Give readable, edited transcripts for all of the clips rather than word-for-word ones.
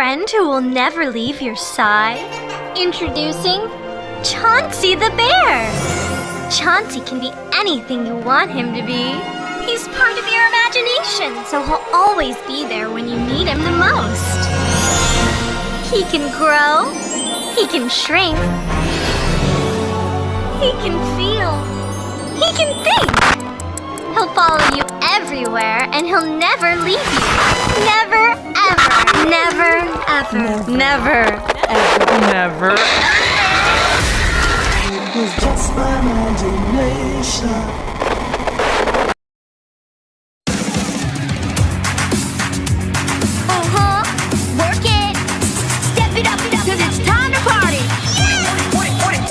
friend who will never leave your side. Introducing Chauncey the bear. Chauncey can be anything you want him to be. He's part of your imagination, so he'll always be there when you need him the most. He can grow, he can shrink, he can feel, he can think. He'll follow you everywhere and he'll never leave you. Never, ever, never, ever, never, ever, never, It was just my imagination. Work it. Step it up, cause it's time to party.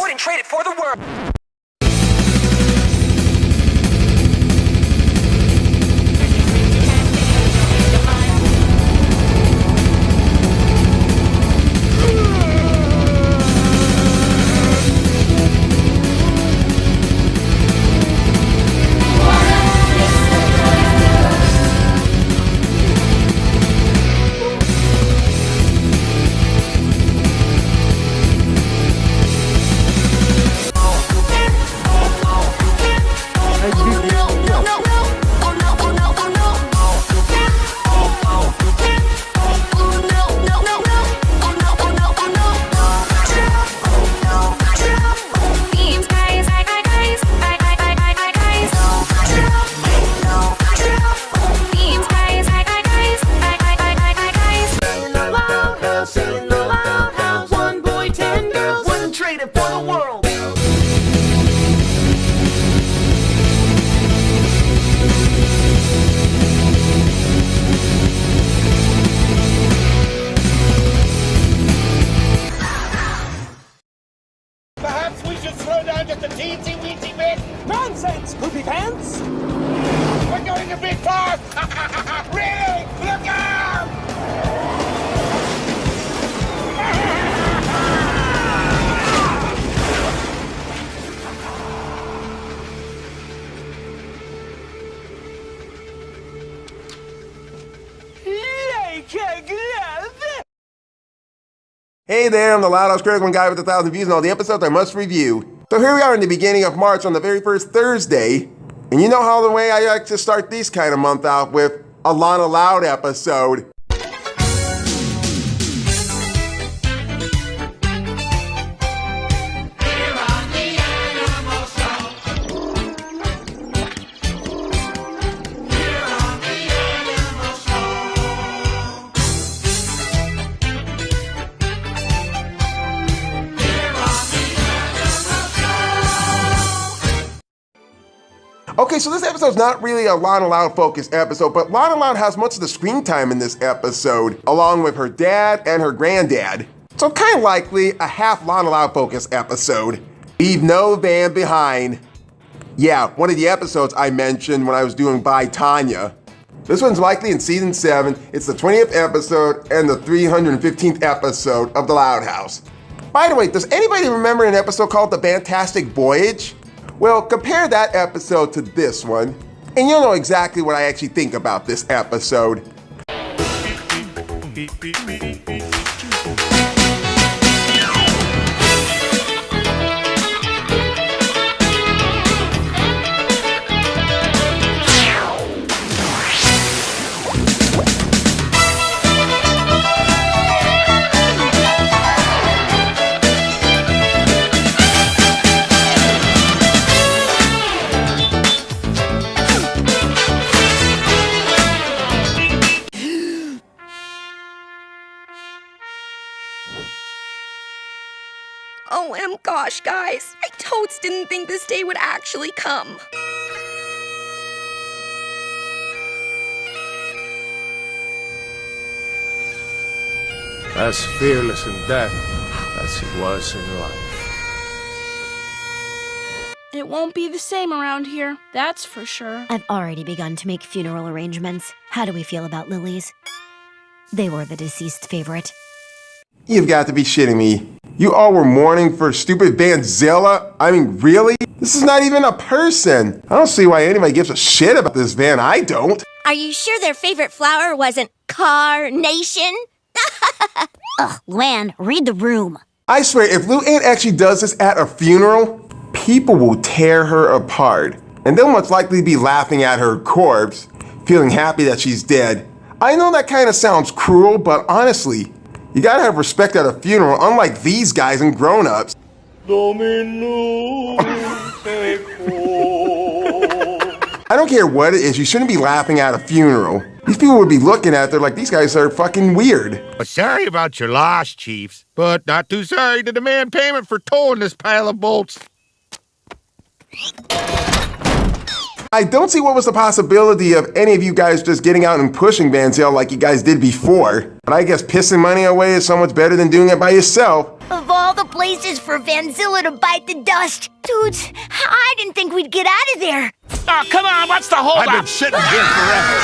Wouldn't trade it for the world. Perhaps we should slow down just a teensy-weensy bit? Nonsense, poopy pants! We're going a bit fast! Really? Look out! Hey there, I'm the Loud House Critic, one guy with 1,000 views and all the episodes I must review. So here we are in the beginning of March on the very first Thursday. And you know how the way I like to start this kind of month out with a Lana Loud episode. Okay, so this episode's not really a Lana Loud focused episode, but Lana Loud has much of the screen time in this episode, along with her dad and her granddad. So kind of likely a half Lana Loud focused episode. Leave no van behind. Yeah, one of the episodes I mentioned when I was doing By Tanya. This one's likely in season 7. It's the 20th episode and the 315th episode of The Loud House. By the way, does anybody remember an episode called The Fantastic Voyage? Well, compare that episode to this one, and you'll know exactly what I actually think about this episode. Gosh, guys, I totes didn't think this day would actually come. As fearless in death as he was in life. It won't be the same around here, that's for sure. I've already begun to make funeral arrangements. How do we feel about lilies? They were the deceased favorite. You've got to be shitting me. You all were mourning for stupid Vanzilla? I mean, really? This is not even a person. I don't see why anybody gives a shit about this van. I don't. Are you sure their favorite flower wasn't carnation? Ugh, Luann, read the room. I swear, if Luann actually does this at a funeral, people will tear her apart. And they'll most likely be laughing at her corpse, feeling happy that she's dead. I know that kind of sounds cruel, but honestly, you gotta have respect at a funeral, unlike these guys and grown-ups. I don't care what it is, you shouldn't be laughing at a funeral. These people would be looking at it, they're like, these guys are fucking weird. Sorry about your loss, Chiefs, but not too sorry to demand payment for towing this pile of bolts. I don't see what was the possibility of any of you guys just getting out and pushing Van Zell like you guys did before. But I guess pissing money away is so much better than doing it by yourself. Of all the places for Vanzilla to bite the dust, dudes, I didn't think we'd get out of there. Oh, come on, what's the hold I've been sitting here forever.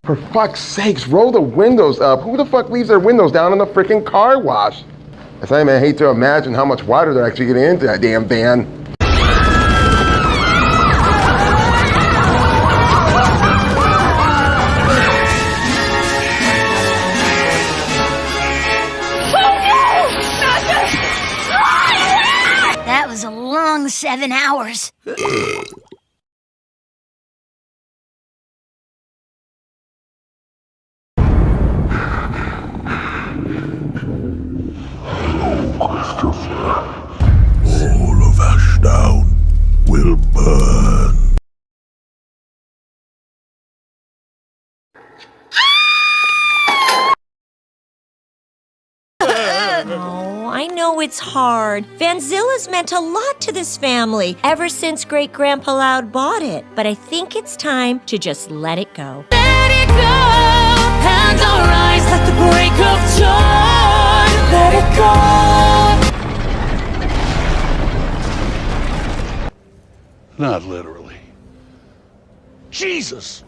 For fuck's sakes, roll the windows up. Who the fuck leaves their windows down in the freaking car wash? I mean, I hate to imagine how much water they're actually getting into that damn van. That was a long 7 hours. All of Ashdown will burn. Oh, I know it's hard. Vanzilla's meant a lot to this family ever since Great-Grandpa Loud bought it. But I think it's time to just let it go. Let it go, and I'll rise at the break of dawn. Let it go. Not literally. Jesus!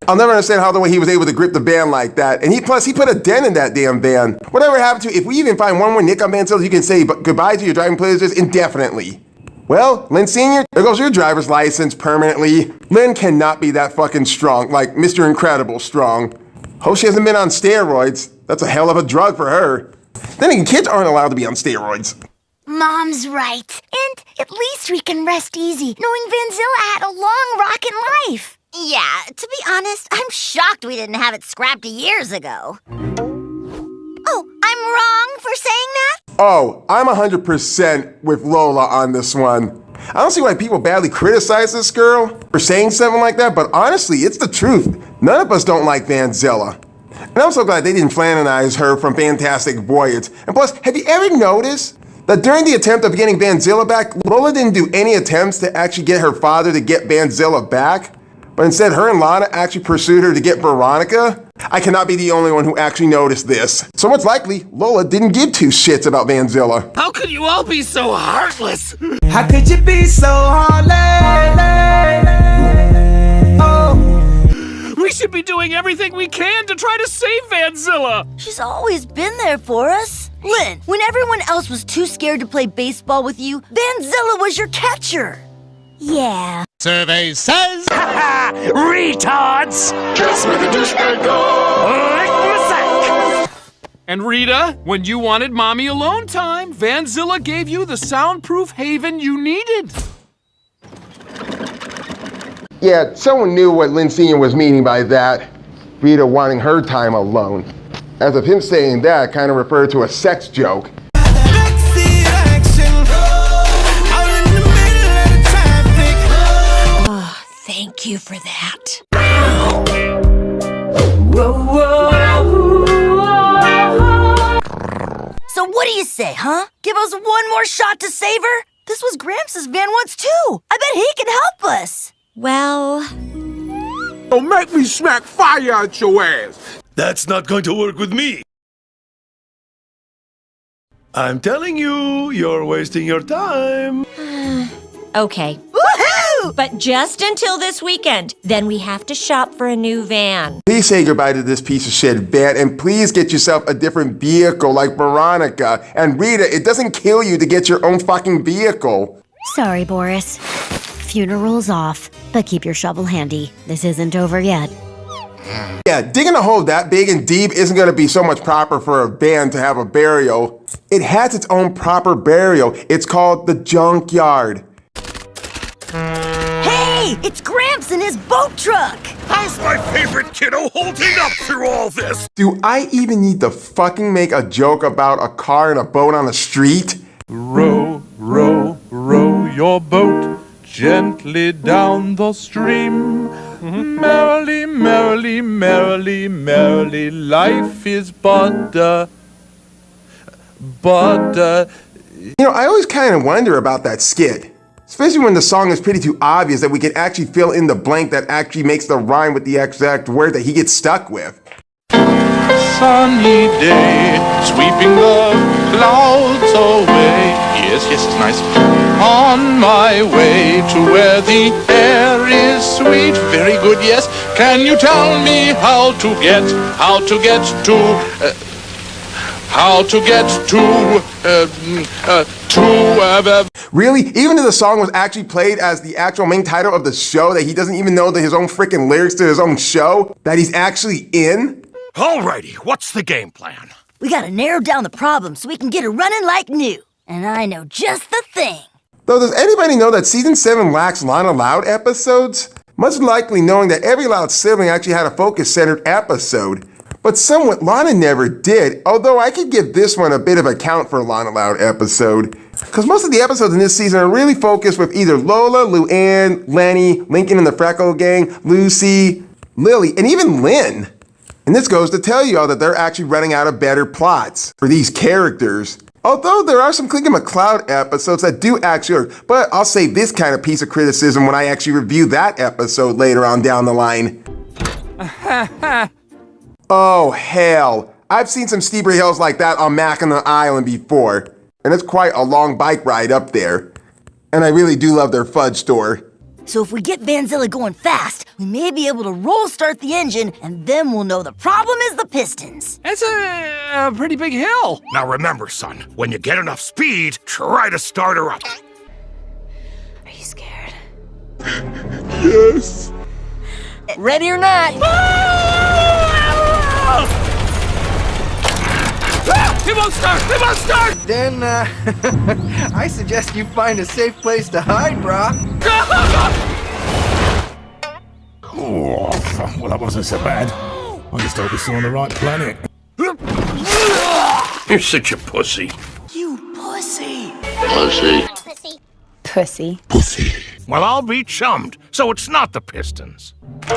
I'll never understand how the way he was able to grip the van like that. And he put a dent in that damn van. Whatever happened to, if we even find one more nick on Van Zell, you can say goodbye to your driving privileges indefinitely. Well, Lynn Sr., there goes your driver's license permanently. Lynn cannot be that fucking strong, like Mr. Incredible strong. Hope she hasn't been on steroids. That's a hell of a drug for her. Then again, kids aren't allowed to be on steroids. Mom's right. And at least we can rest easy, knowing Vanzilla had a long rockin' life. Yeah, to be honest, I'm shocked we didn't have it scrapped years ago. Oh, I'm wrong for saying that? Oh, I'm 100% with Lola on this one. I don't see why people badly criticize this girl for saying something like that, but honestly, it's the truth. None of us don't like Vanzilla. And I'm so glad they didn't flannize her from Fantastic Voyage. And plus, have you ever noticed that during the attempt of getting Vanzilla back, Lola didn't do any attempts to actually get her father to get Vanzilla back? But instead, her and Lana actually pursued her to get Veronica? I cannot be the only one who actually noticed this. So much likely, Lola didn't give two shits about Vanzilla. How could you all be so heartless? How could you be so heartless? Oh. We should be doing everything we can to try to save Vanzilla. She's always been there for us. Lynn, when everyone else was too scared to play baseball with you, Vanzilla was your catcher. Yeah. Survey says... Retards! Just where the douchebag goes! Lick my sack! And Rita, when you wanted mommy alone time, Vanzilla gave you the soundproof haven you needed. Yeah, someone knew what Lynn Sr. was meaning by that. Rita wanting her time alone. As if him saying that kind of referred to a sex joke. Thank you for that. So what do you say, huh? Give us one more shot to save her? This was Gramps' van once too. I bet he can help us. Well... Don't make me smack fire out your ass! That's not going to work with me. I'm telling you, you're wasting your time. Okay. Woohoo! But just until this weekend. Then we have to shop for a new van. Please say goodbye to this piece of shit van, and please get yourself a different vehicle like Veronica. And Rita, it doesn't kill you to get your own fucking vehicle. Sorry, Boris. Funeral's off, but keep your shovel handy. This isn't over yet. Yeah, digging a hole that big and deep isn't going to be so much proper for a band to have a burial. It has its own proper burial. It's called the junkyard. Hey, it's Gramps in his boat truck. How's my favorite kiddo holding up through all this? Do I even need to fucking make a joke about a car and a boat on the street? Row, row, row your boat gently down the stream. Merrily, merrily, merrily, merrily, life is but You know, I always kind of wonder about that skit. Especially when the song is pretty too obvious that we can actually fill in the blank that actually makes the rhyme with the exact word that he gets stuck with. sunny day, sweeping the clouds away. Yes, yes, it's nice. On my way to where the air is sweet. Very good, yes. Can you tell me how to get Really? Even if the song was actually played as the actual main title of the show, that he doesn't even know his own freaking lyrics to his own show, that he's actually in? Alrighty, what's the game plan? We gotta narrow down the problem so we can get it running like new. And I know just the thing. Though, does anybody know that Season 7 lacks Lana Loud episodes? Much likely knowing that every Loud sibling actually had a focus-centered episode. But somewhat Lana never did, although I could give this one a bit of a count for a Lana Loud episode. Because most of the episodes in this season are really focused with either Lola, Luann, Lenny, Lincoln and the Freckle Gang, Lucy, Lily, and even Lynn. And this goes to tell you all that they're actually running out of better plots for these characters. Although there are some Clinky McCloud episodes that do actually work, but I'll save this kind of piece of criticism when I actually review that episode later on down the line. Oh, hell. I've seen some steeper hills like that on Mackinac Island before, and it's quite a long bike ride up there. And I really do love their fudge store. So if we get Vanzilla going fast, we may be able to roll start the engine, and then we'll know the problem is the pistons. That's a pretty big hill. Now remember, son, when you get enough speed, try to start her up. Are you scared? Yes. Ready or not. It won't start! It won't start! Then, I suggest you find a safe place to hide, brah. Oh, well, that wasn't so bad. I just hope we're still on the right planet. You're such a pussy. You pussy. Pussy. Pussy. Pussy. Well, I'll be chummed, so it's not the pistons. No.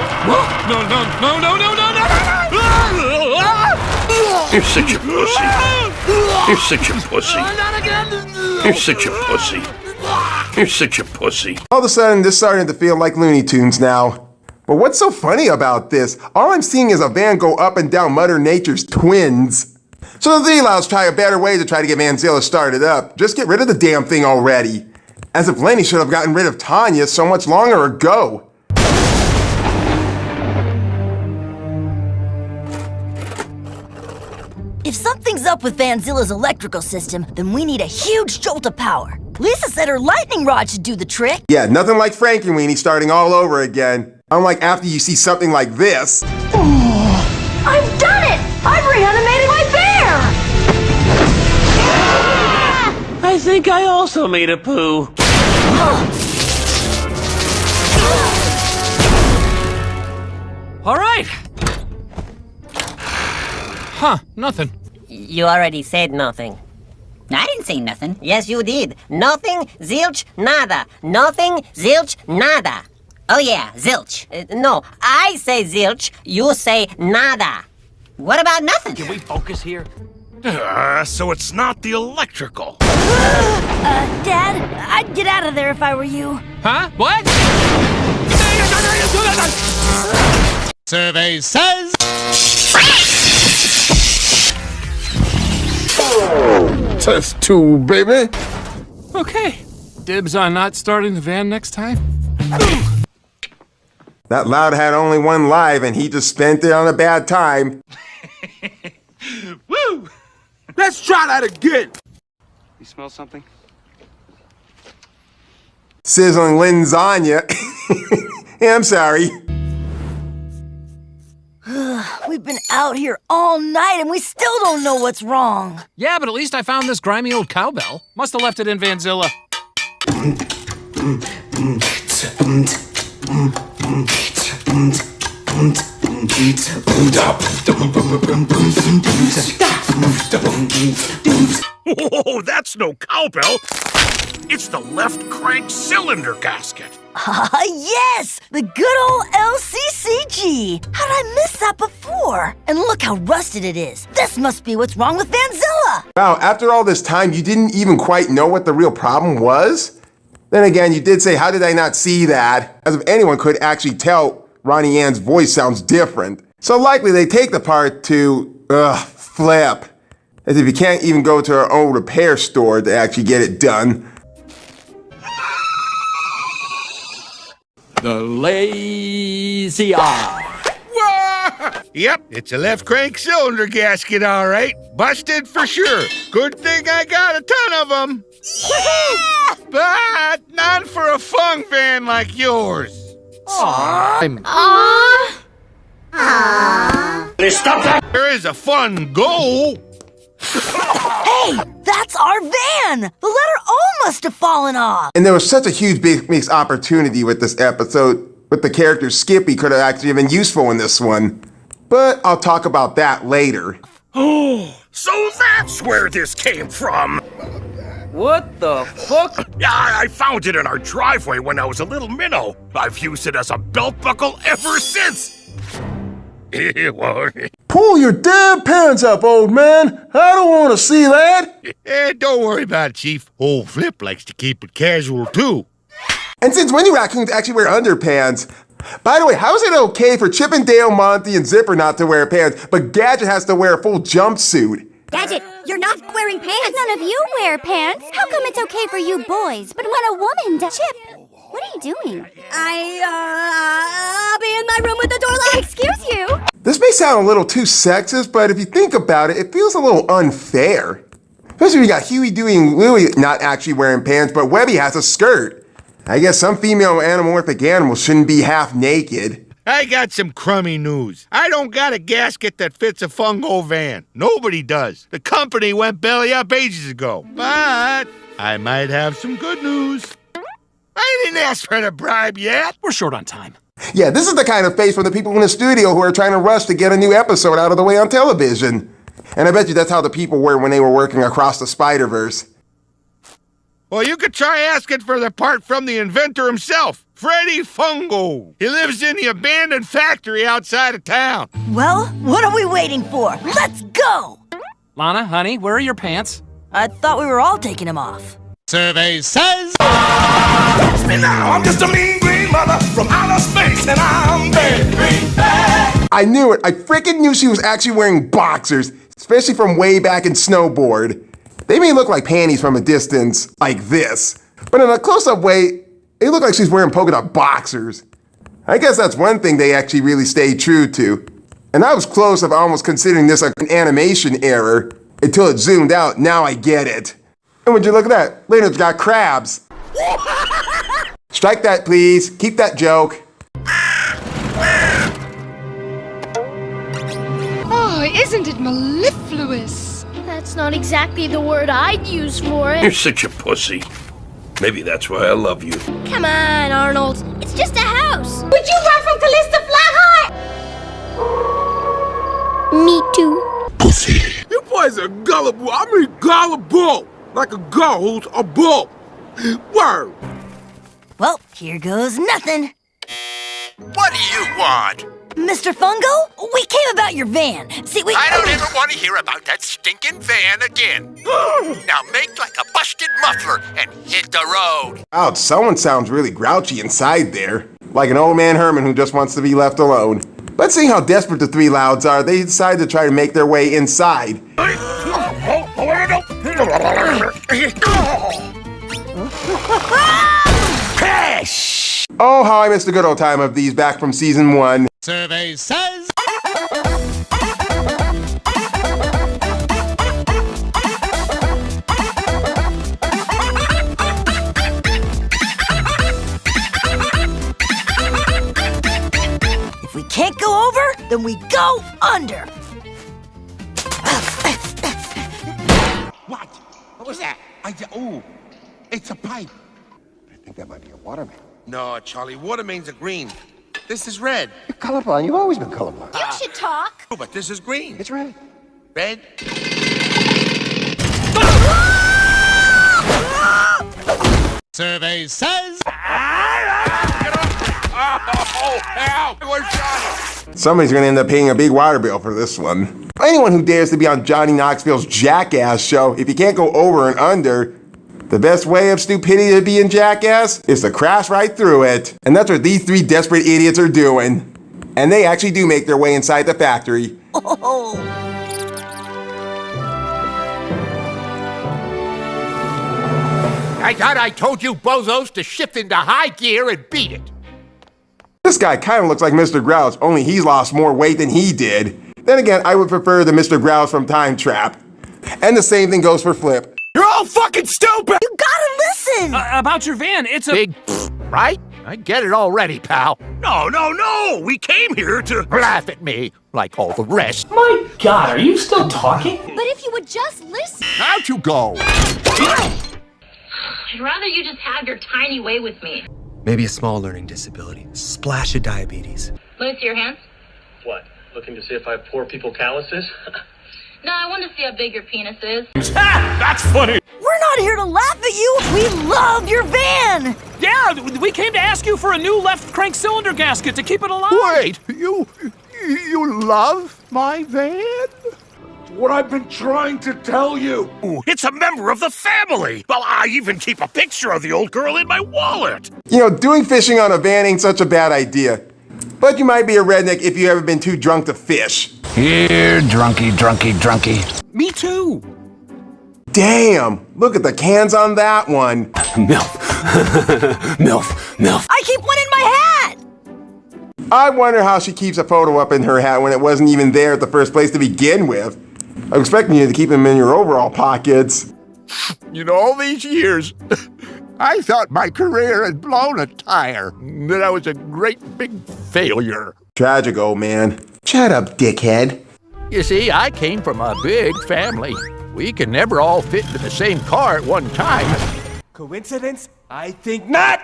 You're such a pussy. You're such a pussy. You're such a pussy. You're such a pussy. All of a sudden, this starting to feel like Looney Tunes now. But what's so funny about this? All I'm seeing is a van go up and down Mother Nature's twins. So the Z-Louds try a better way to try to get Vanzilla started up. Just get rid of the damn thing already. As if Lenny should have gotten rid of Tanya so much longer ago. If something's up with Vanzilla's electrical system, then we need a huge jolt of power. Lisa said her lightning rod should do the trick. Yeah, nothing like Frankenweenie starting all over again. Unlike after you see something like this. Oh, I've done it! I've reanimated my bear! I think I also made a poo. All right. Huh, nothing. You already said nothing. I didn't say nothing. Yes, you did. Nothing, zilch, nada. Nothing, zilch, nada. Oh yeah, zilch. No, I say zilch, you say nada. What about nothing? Can we focus here? So it's not the electrical. Dad, I'd get out of there if I were you. Huh? What? Survey says... Test 2, baby. Okay. Dibs on not starting the van next time. That Loud had only one live and he just spent it on a bad time. Woo! Let's try that again. You smell something? sizzling lasagna. Yeah, I'm sorry. We've been out here all night and we still don't know what's wrong. Yeah, but at least I found this grimy old cowbell. Must have left it in Vanzilla. Oh, that's no cowbell. It's the left crank cylinder gasket. Ah, yes! The good old LCCG! How did I miss that before? And look how rusted it is. This must be what's wrong with Vanzilla! Wow, after all this time, you didn't even quite know what the real problem was? Then again, you did say, how did I not see that? As if anyone could actually tell Ronnie Ann's voice sounds different. So likely they take the part to, flip. As if you can't even go to our own repair store to actually get it done. The lazy eye. Yep, it's a left crank cylinder gasket, all right. Busted for sure. Good thing I got a ton of them. Yeah! But not for a fun van like yours. Aww. Stop that! There is a fun goal. Hey, that's our van! The letter O must have fallen off! And there was such a huge big mixed opportunity with this episode, with the character Skippy could have actually been useful in this one. But I'll talk about that later. Oh, so that's where this came from. What the fuck? Yeah, I found it in our driveway when I was a little minnow. I've used it as a belt buckle ever since. Pull your damn pants up, old man! I don't want to see that! Don't worry about it, Chief. Old Flip likes to keep it casual, too. And since when do raccoons actually wear underpants? By the way, how is it okay for Chip and Dale, Monty, and Zipper not to wear pants, but Gadget has to wear a full jumpsuit? Gadget, you're not wearing pants! None of you wear pants! How come it's okay for you boys, but when a woman does... Chip, what are you doing? I'll be in my room with the door locked! Excuse you! This may sound a little too sexist, but if you think about it, it feels a little unfair. Especially when you got Huey, Dewey, and Louie not actually wearing pants, but Webby has a skirt. I guess some female anamorphic animals shouldn't be half naked. I got some crummy news. I don't got a gasket that fits a fungo van. Nobody does. The company went belly up ages ago. But I might have some good news. I didn't ask for the bribe yet. We're short on time. Yeah, this is the kind of face from the people in the studio who are trying to rush to get a new episode out of the way on television. And I bet you that's how the people were when they were working across the Spider-Verse. Well, you could try asking for the part from the inventor himself, Freddy Fungo. He lives in the abandoned factory outside of town. Well, what are we waiting for? Let's go! Lana, honey, where are your pants? I thought we were all taking them off. Survey says... Watch me now, I'm just a mean green mother from outer space, and I'm very bad. I knew it. I freaking knew she was actually wearing boxers, especially from way back in Snowboard. They may look like panties from a distance, like this, but in a close-up way, they look like she's wearing polka dot boxers. I guess that's one thing they actually really stayed true to. And I was close of almost considering this like an animation error, until it zoomed out. Now I get it. And would you look at that? Leonard's got crabs. Strike that, please. Keep that joke. Oh, isn't it mellifluous? That's not exactly the word I'd use for it. You're such a pussy. Maybe that's why I love you. Come on, Arnold. It's just a house. Would you run from Callista Flatheart? Me too. Pussy. You boys are gullible. I mean gullible. Like a gull who's a bull. Word. Well, here goes nothing. What do you want? Mr. Fungo, we came about your van. See, I don't ever want to hear about that stinking van again. Now make like a busted muffler and hit the road. Ouch, someone sounds really grouchy inside there. Like an old man Herman who just wants to be left alone. But seeing how desperate the three Louds are, they decide to try to make their way inside. Oh, how I missed a good old time of these back from season 1. Survey says... then we go under. What? What was that? Oh, it's a pipe. I think that might be a water main. No, Charlie, water mains are green. This is red. You're colorblind. You've always been colorblind. You should talk. Oh, but this is green. It's red. Red? Survey says... Somebody's gonna end up paying a big water bill for this one. Anyone who dares to be on Johnny Knoxville's Jackass show, if you can't go over and under, the best way of stupidity to be in Jackass is to crash right through it. And that's what these three desperate idiots are doing. And they actually do make their way inside the factory. Oh. I thought I told you bozos to shift into high gear and beat it. This guy kind of looks like Mr. Grouse, only he's lost more weight than he did. Then again, I would prefer the Mr. Grouse from Time Trap. And the same thing goes for Flip. You're all fucking stupid! You gotta listen! About your van, it's a... Big right? I get it already, pal. No! We came here to laugh at me, like all the rest. My God, are you still talking? But if you would just listen. How'd you go? I'd rather you just have your tiny way with me. Maybe a small learning disability, a splash of diabetes. Let me see your hands. What? Looking to see if I have poor people calluses? No, I want to see how big your penis is. That's funny! We're not here to laugh at you! We love your van! Yeah, we came to ask you for a new left crank cylinder gasket to keep it alive! Wait, you love my van? What I've been trying to tell you. It's a member of the family. Well, I even keep a picture of the old girl in my wallet. You know, doing fishing on a van ain't such a bad idea. But you might be a redneck if you ever been too drunk to fish. Here, drunky. Me too. Damn, look at the cans on that one. Milf. Milf. I keep one in my hat! I wonder how she keeps a photo up in her hat when it wasn't even there at the first place to begin with. I'm expecting you to keep them in your overall pockets. You know, all these years, I thought my career had blown a tire, that I was a great big failure. Tragic, old man. Shut up, dickhead. You see, I came from a big family. We could never all fit into the same car at one time. Coincidence? I think not!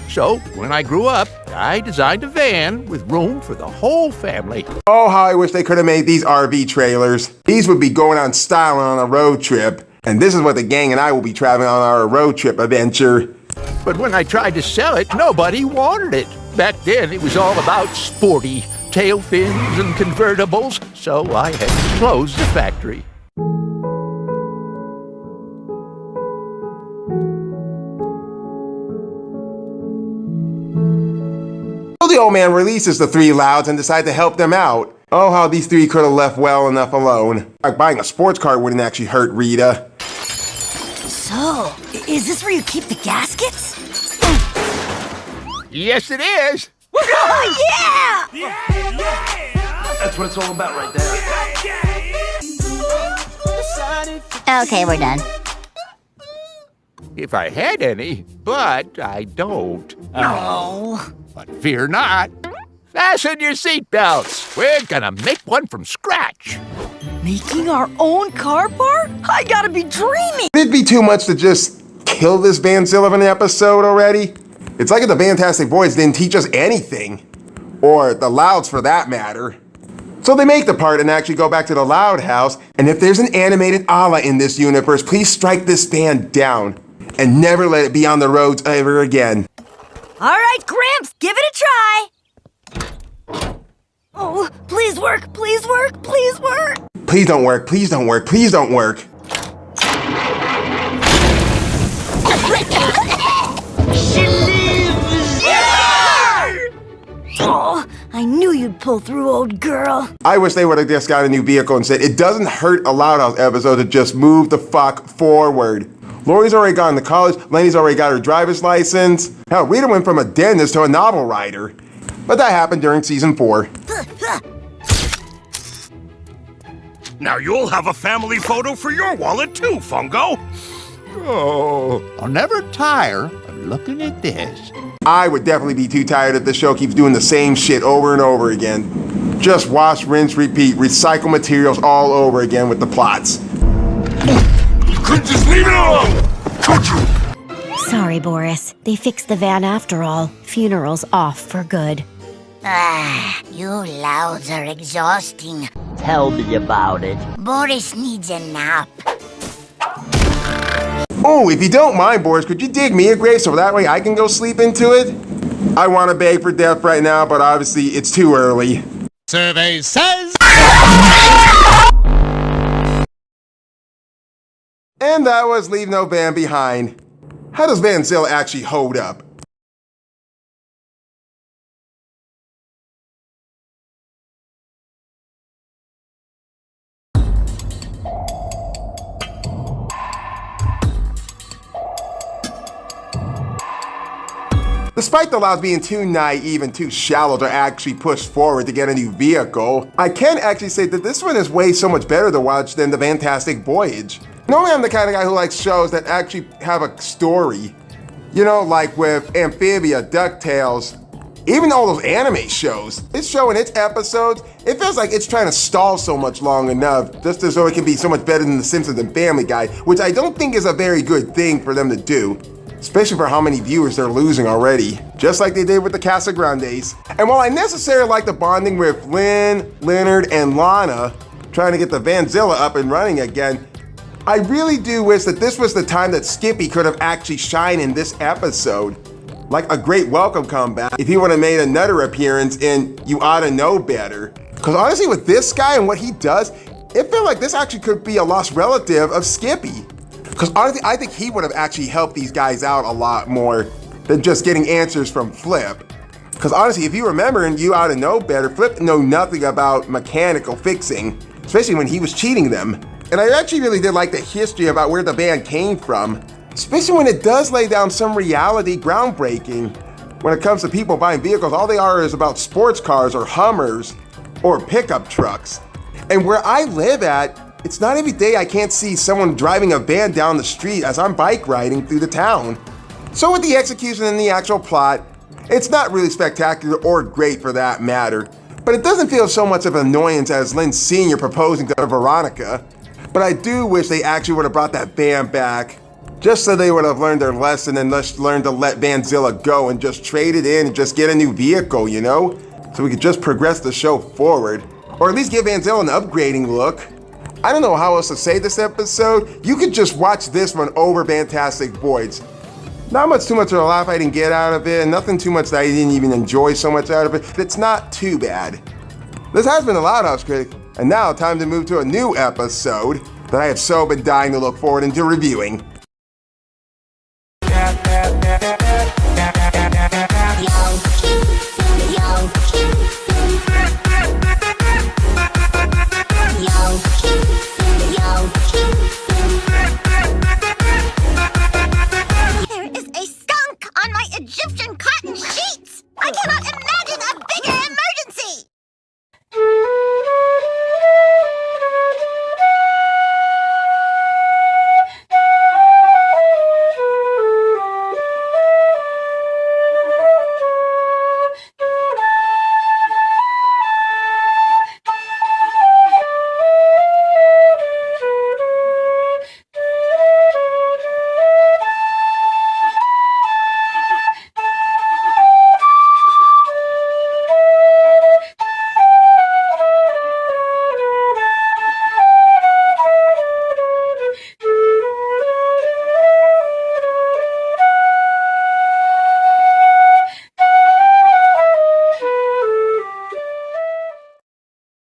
So, when I grew up, I designed a van with room for the whole family. Oh, how I wish they could have made these RV trailers. These would be going on style on a road trip. And this is what the gang and I will be traveling on our road trip adventure. But when I tried to sell it, nobody wanted it. Back then, it was all about sporty tail fins and convertibles, so I had to close the factory. So the old man releases the three Louds and decides to help them out. Oh, how these three could have left well enough alone. Like buying a sports car wouldn't actually hurt Rita. So, is this where you keep the gaskets? Yes, it is. Oh, yeah! That's what it's all about right there. Okay, we're done. If I had any, but I don't. Oh. But fear not. Fasten your seatbelts. We're gonna make one from scratch. Making our own car part? I gotta be dreaming! It'd be too much to just kill this Vanzilla in an episode already. It's like if the Fantastic Voids didn't teach us anything. Or the Louds for that matter. So they make the part and actually go back to the Loud House, and if there's an animated Allah in this universe, please strike this band down. And never let it be on the roads ever again. Alright, Gramps, give it a try! Oh, please work, please work, please work! Please don't work, please don't work, please don't work. She lives! Yeah! Oh, I knew you'd pull through, old girl. I wish they would have just got a new vehicle and said, it doesn't hurt a Loud House episode to just move the fuck forward. Lori's already gone to college, Lenny's already got her driver's license. Hell, Rita went from a dentist to a novel writer. But that happened during season 4. Now you'll have a family photo for your wallet too, Fungo. Oh, I'll never tire of looking at this. I would definitely be too tired if the show keeps doing the same shit over and over again. Just wash, rinse, repeat, recycle materials all over again with the plots. You couldn't just leave it alone, could you? Sorry, Boris. They fixed the van after all. Funeral's off for good. Ah, you louds are exhausting. Tell me about it. Boris needs a nap. Oh, if you don't mind, Boris, could you dig me a grave so that way I can go sleep into it? I want to beg for death right now, but obviously it's too early. Survey says... And that was Leave No Van Behind. How does Vanzilla actually hold up? Despite the Louds being too naive and too shallow to actually push forward to get a new vehicle, I can actually say that this one is way so much better to watch than the Fantastic Voyage. Normally I'm the kind of guy who likes shows that actually have a story. You know, like with Amphibia, DuckTales, even all those anime shows. This show and its episodes, it feels like it's trying to stall so much long enough just so it can be so much better than The Simpsons and Family Guy, which I don't think is a very good thing for them to do. Especially for how many viewers they're losing already, just like they did with the Casa Grandes. And while I necessarily like the bonding with Lynn, Leonard, and Lana, trying to get the Vanzilla up and running again, I really do wish that this was the time that Skippy could have actually shined in this episode. Like a great welcome comeback if he would have made another appearance in You Oughta Know Better. Because honestly, with this guy and what he does, it felt like this actually could be a lost relative of Skippy. Because honestly, I think he would have actually helped these guys out a lot more than just getting answers from Flip. Because honestly, if you remember in You Oughta Know Better, Flip knew nothing about mechanical fixing, especially when he was cheating them. And I actually really did like the history about where the band came from, especially when it does lay down some reality groundbreaking. When it comes to people buying vehicles, all they are is about sports cars or Hummers or pickup trucks. And where I live at, it's not every day I can't see someone driving a van down the street as I'm bike riding through the town. So with the execution and the actual plot, it's not really spectacular or great for that matter, but it doesn't feel so much of an annoyance as Lynn Sr. proposing to Veronica. But I do wish they actually would have brought that van back, just so they would have learned their lesson and learned to let Vanzilla go and just trade it in and just get a new vehicle, you know? So we could just progress the show forward, or at least give Vanzilla an upgrading look. I don't know how else to say this episode. You could just watch this one over Fantastic Voyage. Not much too much of a laugh I didn't get out of it, and nothing too much that I didn't even enjoy so much out of it. It's not too bad. This has been the Loud House Critic, and now time to move to a new episode that I have so been dying to look forward into reviewing.